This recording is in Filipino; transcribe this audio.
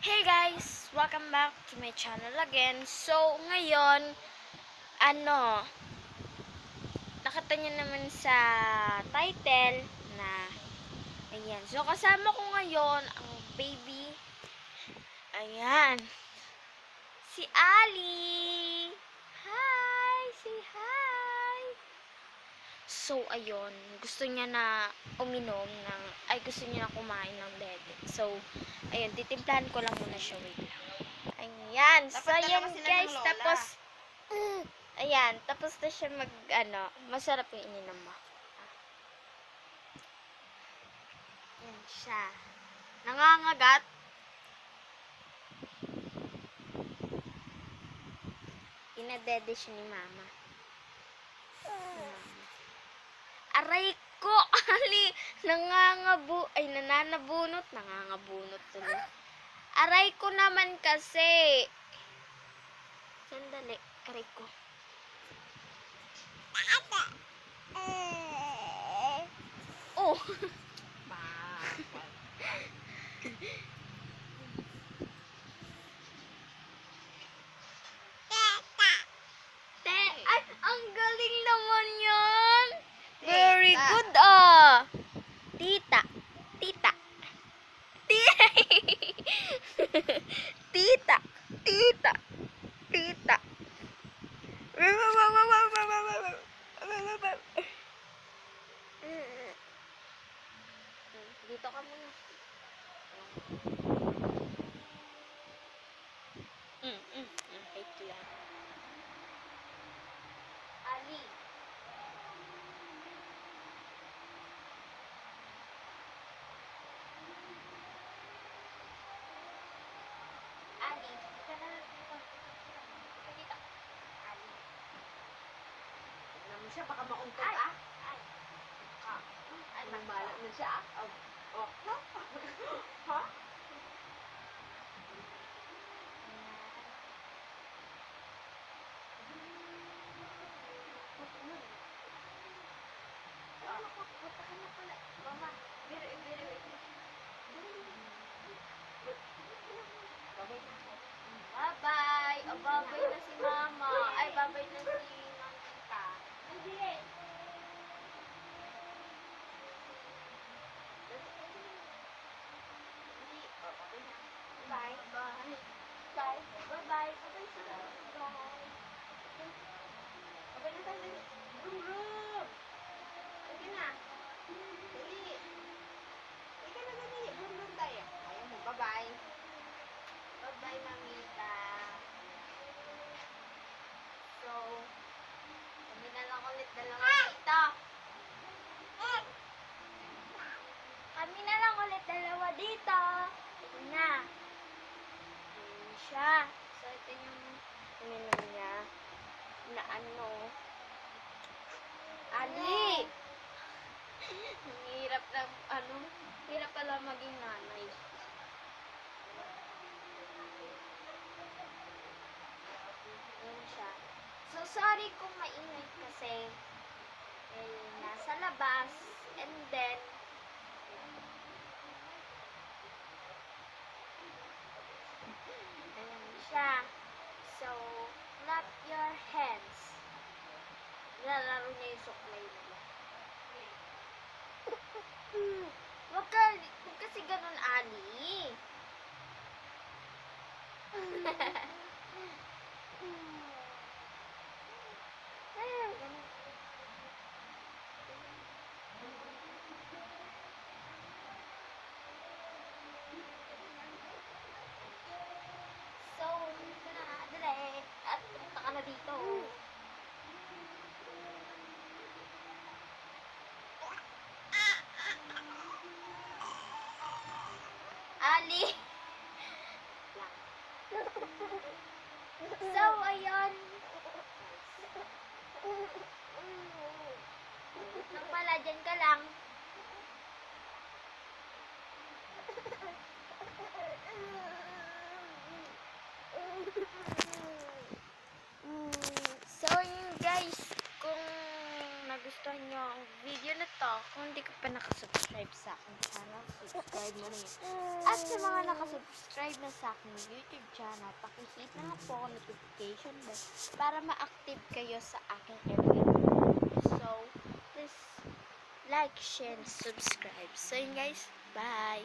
Hey guys! Welcome back to my channel again. So, ngayon, nakita nyo naman sa title na, ayan. So, kasama ko ngayon ang baby, ayan, si Ali! Hi! Say hi! So, ayun, gusto niya na uminom ng, gusto niya na kumain ng dede. So, ayun, titimplahan ko lang muna siya, wait lang. Ayan, so ayan guys, tapos, ayan, tapos na siya masarap yung ininom mo. Ayan siya. Nangangagat. Inadede siya ni mama. Aray ko! Ali! Nanangabunot tuloy. Aray ko naman kasi. Sandali, aray ko. Oh! Ay, ang galing naman yan! Very good, Tita. Tita. Tita. Tita. Tita. Tita. Dito ka muna. Wait lang. Ali. Ali. Dito. Ali. Tignan mo siya, baka mauntot Ay. Ay, nagbalak na siya Ha? Mama, bye-bye. Bye-bye na si mama. Ay, bye-bye na si Tita. Bye. Bye. Bye. Bye-bye. Bye-bye sa bye. Okay na tayo. Brum! Okay na. Dali! Ika na dali, brum tayo. Ayaw mo, bye-bye. Bye-bye, mamita. So, kami na lang ulit dalawa dito. Kami na lang ulit dalawa dito. Ito na. Ayan siya. So, ito yung uminom niya na Ali! Ang hirap na, hirap pala maging nanay. Ayan siya. So, sorry kung maingay kasi nasa labas and then ayan siya. So, clap your hands. Lalaro niya yung suklay nila. Huwag kasi ganun, Ali. So, dito na, dali. At punta ka na dito. Ali! Kung hindi ka pa nakasubscribe sa aking channel, subscribe mo na yun. At sa mga nakasubscribe na sa aking YouTube channel, pakihit na nga po ang notification bell para ma-active kayo sa aking every video. So, please like, share, and subscribe. So yun guys, bye!